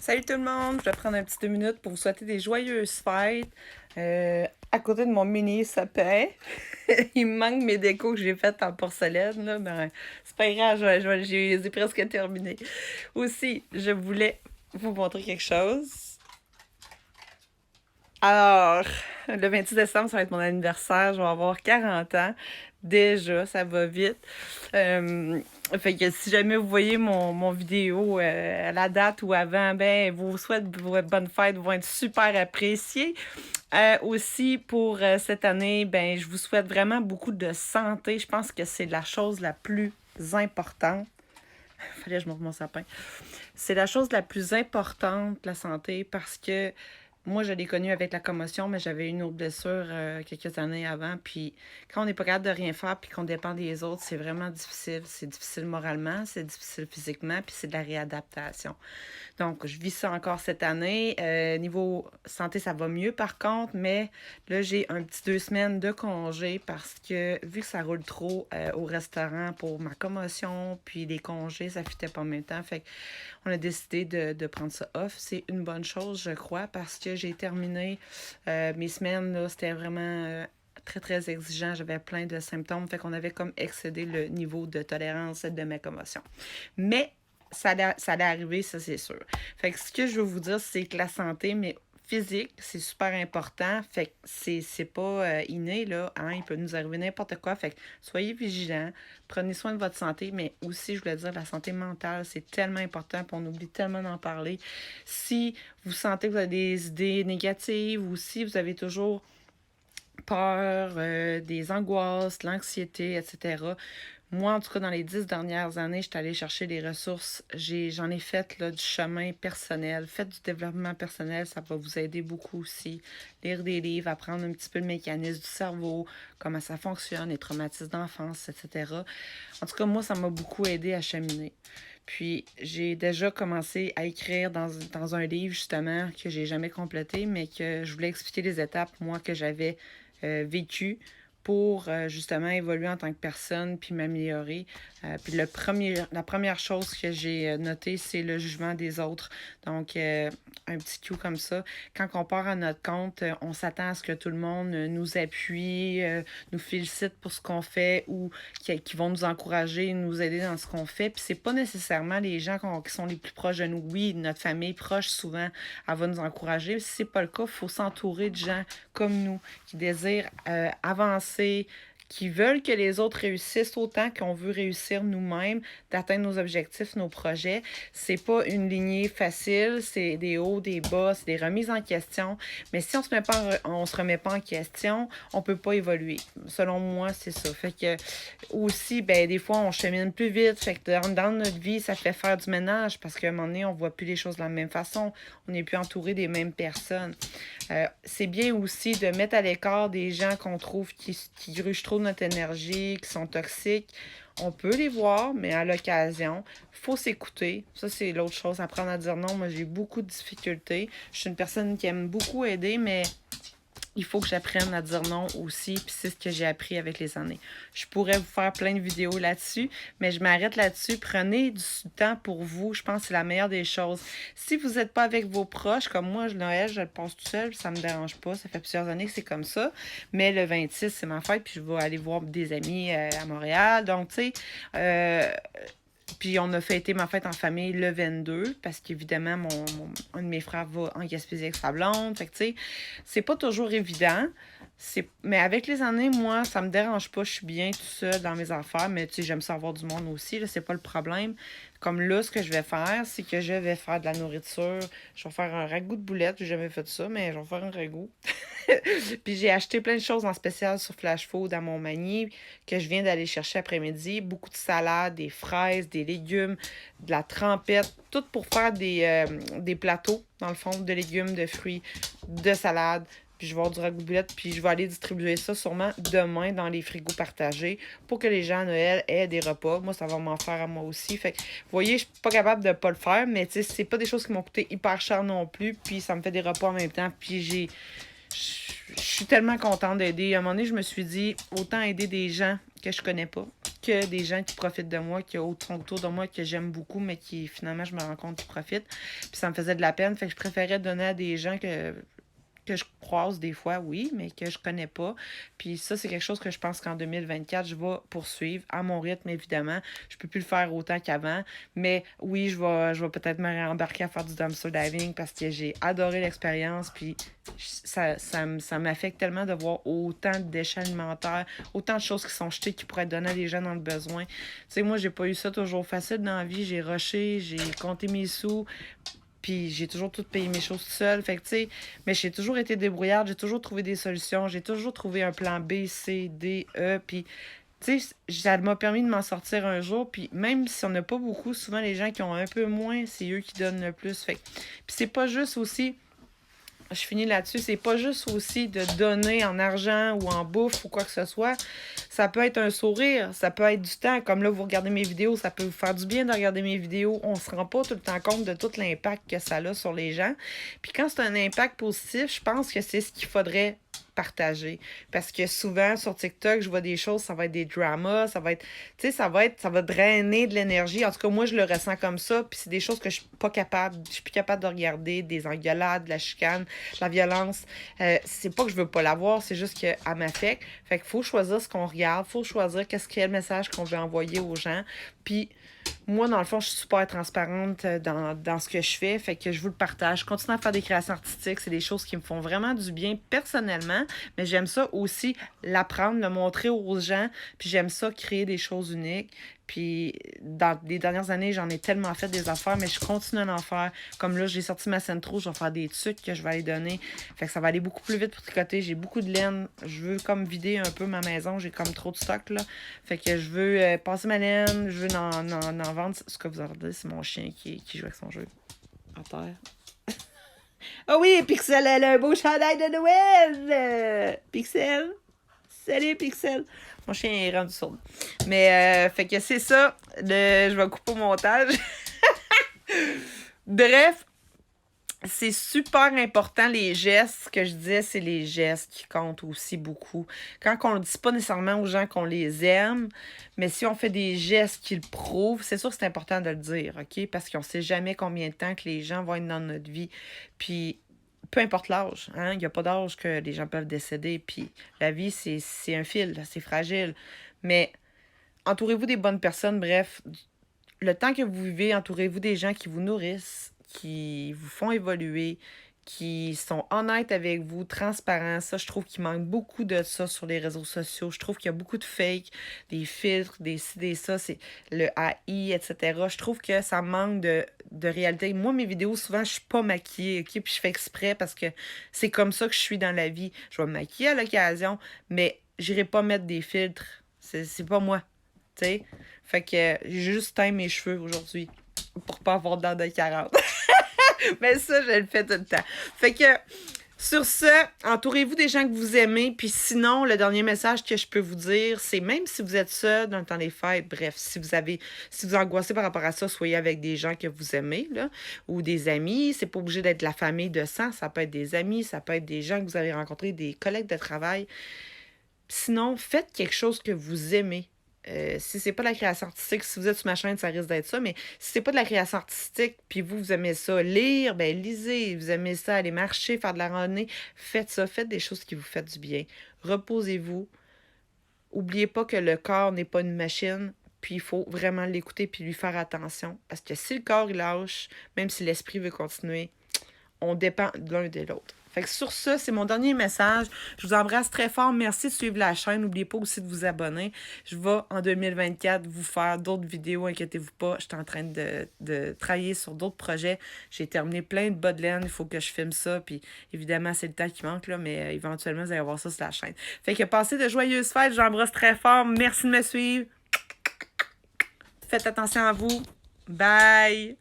Salut tout le monde, je vais prendre un petit 2 minutes pour vous souhaiter des joyeuses fêtes. À côté de mon mini sapin, il me manque mes décos que j'ai faites en porcelaine, là, mais c'est pas grave, je les ai presque terminés. Aussi, je voulais vous montrer quelque chose. Alors, le 26 décembre, ça va être mon anniversaire, je vais avoir 40 ans. Déjà, ça va vite. Euh, Fait que si jamais vous voyez mon vidéo à la date ou avant, ben, vos souhaits de vos bonnes fêtes vont être super appréciés. Aussi, pour cette année, ben, je vous souhaite vraiment beaucoup de santé. Je pense que c'est la chose la plus importante. Fallait que je monte mon sapin. C'est la chose la plus importante, la santé, parce que moi, je l'ai connu avec la commotion, mais j'avais une autre blessure quelques années avant. Puis quand on n'est pas capable de rien faire puis qu'on dépend des autres, c'est vraiment difficile. C'est difficile moralement, c'est difficile physiquement, puis c'est de la réadaptation. Donc, je vis ça encore cette année. Niveau santé, ça va mieux par contre, mais là, j'ai un petit 2 semaines de congé parce que vu que ça roule trop au restaurant pour ma commotion, puis les congés, ça fitait pas en même temps. Fait qu'on a décidé de prendre ça off. C'est une bonne chose, je crois, parce que j'ai terminé mes semaines, là, c'était vraiment très, très exigeant. J'avais plein de symptômes, fait qu'on avait comme excédé le niveau de tolérance de mes commotions. Mais ça allait arriver, ça c'est sûr. Fait que ce que je veux vous dire, c'est que la santé, mais physique, c'est super important. Fait que c'est pas inné, là. Hein? Il peut nous arriver n'importe quoi. Fait que soyez vigilants, prenez soin de votre santé, mais aussi, je voulais dire, la santé mentale, c'est tellement important, puis on oublie tellement d'en parler. Si vous sentez que vous avez des idées négatives ou si vous avez toujours peur, des angoisses, l'anxiété, etc. Moi, en tout cas, dans les 10 dernières années, je suis allée chercher des ressources. J'en ai fait là, du chemin personnel. Faites du développement personnel, ça va vous aider beaucoup aussi. Lire des livres, apprendre un petit peu le mécanisme du cerveau, comment ça fonctionne, les traumatismes d'enfance, etc. En tout cas, moi, ça m'a beaucoup aidé à cheminer. Puis, j'ai déjà commencé à écrire dans un livre, justement, que j'ai jamais complété, mais que je voulais expliquer les étapes, moi, que j'avais vécues pour justement évoluer en tant que personne puis m'améliorer. Puis la première chose que j'ai notée, c'est le jugement des autres. Donc, un petit coup comme ça. Quand on part à notre compte, on s'attend à ce que tout le monde nous appuie, nous félicite pour ce qu'on fait ou qui vont nous encourager, nous aider dans ce qu'on fait. Puis c'est pas nécessairement les gens qui sont les plus proches de nous. Oui, notre famille proche, souvent, elle va nous encourager. Si c'est pas le cas, il faut s'entourer de gens comme nous qui désirent avancer, qui veulent que les autres réussissent autant qu'on veut réussir nous-mêmes, d'atteindre nos objectifs, nos projets. C'est pas une lignée facile, c'est des hauts, des bas, c'est des remises en question. Mais si on se remet pas en question, on peut pas évoluer. Selon moi, c'est ça. Fait que aussi, ben des fois, on chemine plus vite. Fait que dans notre vie, ça fait faire du ménage parce qu'à un moment donné, on voit plus les choses de la même façon. On n'est plus entouré des mêmes personnes. C'est bien aussi de mettre à l'écart des gens qu'on trouve qui grugent trop notre énergie, qui sont toxiques. On peut les voir, mais à l'occasion, il faut s'écouter. Ça, c'est l'autre chose. Apprendre à dire non. Moi, j'ai beaucoup de difficultés. Je suis une personne qui aime beaucoup aider, mais il faut que j'apprenne à dire non aussi, puis c'est ce que j'ai appris avec les années. Je pourrais vous faire plein de vidéos là-dessus, mais je m'arrête là-dessus. Prenez du temps pour vous, je pense que c'est la meilleure des choses. Si vous n'êtes pas avec vos proches, comme moi, Noël, je le passe tout seul, ça me dérange pas, ça fait plusieurs années que c'est comme ça, mais le 26, c'est ma fête, puis je vais aller voir des amis à Montréal, donc tu sais, puis on a fêté ma fête en famille le 22 parce qu'évidemment, un de mes frères va en Gaspésie avec sa blonde. Fait que tu sais, c'est pas toujours évident. Mais avec les années, moi, ça me dérange pas. Je suis bien tout seul dans mes affaires. Mais tu sais, j'aime ça avoir du monde aussi. Là, c'est pas le problème. Comme là, ce que je vais faire, c'est que je vais faire de la nourriture. Je vais faire un ragoût de boulettes. J'ai jamais fait ça, mais je vais faire un ragoût. Puis j'ai acheté plein de choses en spécial sur Flash Food dans mon panier que je viens d'aller chercher après-midi. Beaucoup de salades, des fraises, des légumes, de la trempette, tout pour faire des plateaux, dans le fond, de légumes, de fruits, de salades. Puis je vais avoir du ragoût de boulettes, puis je vais aller distribuer ça sûrement demain dans les frigos partagés pour que les gens à Noël aient des repas. Moi, ça va m'en faire à moi aussi. Fait que, vous voyez, je suis pas capable de pas le faire, mais tu sais, c'est pas des choses qui m'ont coûté hyper cher non plus. Puis ça me fait des repas en même temps. Puis je suis tellement contente d'aider. À un moment donné, je me suis dit, autant aider des gens que je connais pas. que des gens qui profitent de moi, qui sont autour de moi, que j'aime beaucoup, mais qui finalement, je me rends compte qu'ils profitent. Puis ça me faisait de la peine. Fait que je préférais donner à des gens que je croise des fois, oui, mais que je connais pas. Puis ça, c'est quelque chose que je pense qu'en 2024, je vais poursuivre à mon rythme, évidemment. Je peux plus le faire autant qu'avant, mais oui, je vais peut-être me réembarquer à faire du dumpster diving parce que j'ai adoré l'expérience, puis ça m'affecte tellement de voir autant de déchets alimentaires, autant de choses qui sont jetées qui pourraient être données à des gens dans le besoin. Tu sais, moi, j'ai pas eu ça toujours facile dans la vie. J'ai rushé, j'ai compté mes sous, puis j'ai toujours tout payé mes choses seule. Fait que, tu sais, mais j'ai toujours été débrouillarde, j'ai toujours trouvé des solutions, j'ai toujours trouvé un plan B, C, D, E. Puis, tu sais, ça m'a permis de m'en sortir un jour. Puis, même si on n'a pas beaucoup, souvent les gens qui ont un peu moins, c'est eux qui donnent le plus. Fait que, puis c'est pas juste aussi. Je finis là-dessus, c'est pas juste aussi de donner en argent ou en bouffe ou quoi que ce soit. Ça peut être un sourire, ça peut être du temps. Comme là, vous regardez mes vidéos, ça peut vous faire du bien de regarder mes vidéos. On se rend pas tout le temps compte de tout l'impact que ça a sur les gens. Puis quand c'est un impact positif, je pense que c'est ce qu'il faudrait partager. Parce que souvent, sur TikTok, je vois des choses, ça va être des dramas, ça va être, tu sais, ça va drainer de l'énergie. En tout cas, moi, je le ressens comme ça. Puis c'est des choses que je suis pas capable, je suis plus capable de regarder, des engueulades, de la chicane, de la violence. C'est pas que je veux pas l'avoir, c'est juste qu'elle m'affecte. Fait qu'il faut choisir ce qu'on regarde, faut choisir quel message qu'on veut envoyer aux gens. Puis moi, dans le fond, je suis super transparente dans ce que je fais. Fait que je vous le partage. Je continue à faire des créations artistiques. C'est des choses qui me font vraiment du bien personnellement. Mais j'aime ça aussi l'apprendre, le montrer aux gens. Puis j'aime ça créer des choses uniques. Puis dans les dernières années, j'en ai tellement fait des affaires, mais je continue à en faire. Comme là, j'ai sorti ma Centro, je vais faire des trucs que je vais aller donner. Fait que ça va aller beaucoup plus vite pour tricoter. J'ai beaucoup de laine. Je veux comme vider un peu ma maison. J'ai comme trop de stock, là. Fait que je veux passer ma laine. Je veux en vendre. Ce que vous entendez, c'est mon chien qui joue avec son jeu. À terre. Ah oui, Pixel, elle a un beau chandail de Noël! Pixel! Salut, Pixel! Mon chien est rendu sourd. Mais, fait que c'est ça. Je vais couper au montage. Bref, c'est super important, les gestes. Ce que je disais, c'est les gestes qui comptent aussi beaucoup. Quand on ne dit pas nécessairement aux gens qu'on les aime, mais si on fait des gestes qui le prouvent, c'est sûr que c'est important de le dire, OK? Parce qu'on ne sait jamais combien de temps que les gens vont être dans notre vie. Puis, peu importe l'âge, hein? Il n'y a pas d'âge que les gens peuvent décéder. Puis, la vie, c'est un fil, c'est fragile. Mais, entourez-vous des bonnes personnes. Bref, le temps que vous vivez, entourez-vous des gens qui vous nourrissent, qui vous font évoluer, qui sont honnêtes avec vous, transparents. Ça, je trouve qu'il manque beaucoup de ça sur les réseaux sociaux. Je trouve qu'il y a beaucoup de fake, des filtres, des ci, des ça, c'est le AI, etc. Je trouve que ça manque de réalité. Moi, mes vidéos, souvent, je suis pas maquillée, OK? Puis je fais exprès parce que c'est comme ça que je suis dans la vie. Je vais me maquiller à l'occasion, mais j'irai pas mettre des filtres. C'est pas moi, tu sais? Fait que j'ai juste teint mes cheveux aujourd'hui pour pas avoir d'air de 40. Mais ça, je le fais tout le temps. Fait que, sur ce, entourez-vous des gens que vous aimez. Puis sinon, le dernier message que je peux vous dire, c'est même si vous êtes seul dans le temps des fêtes, bref, si vous angoissez par rapport à ça, soyez avec des gens que vous aimez, là, ou des amis. C'est pas obligé d'être la famille de sang. Ça peut être des amis, ça peut être des gens que vous avez rencontrés, des collègues de travail. Sinon, faites quelque chose que vous aimez. Si c'est pas de la création artistique, si vous êtes sur ma chaîne, ça risque d'être ça, mais si c'est pas de la création artistique, puis vous aimez ça lire, ben lisez, vous aimez ça aller marcher, faire de la randonnée, faites ça, faites des choses qui vous font du bien. Reposez-vous. Oubliez pas que le corps n'est pas une machine, puis il faut vraiment l'écouter puis lui faire attention. Parce que si le corps il lâche, même si l'esprit veut continuer, on dépend de l'un de l'autre. Fait que sur ça, c'est mon dernier message. Je vous embrasse très fort. Merci de suivre la chaîne. N'oubliez pas aussi de vous abonner. Je vais, en 2024, vous faire d'autres vidéos. Inquiétez-vous pas. Je suis en train de travailler sur d'autres projets. J'ai terminé plein de bas de laine. Il faut que je filme ça. Puis, évidemment, c'est le temps qui manque, là, mais éventuellement, vous allez voir ça sur la chaîne. Fait que passez de joyeuses fêtes. J'embrasse très fort. Merci de me suivre. Faites attention à vous. Bye!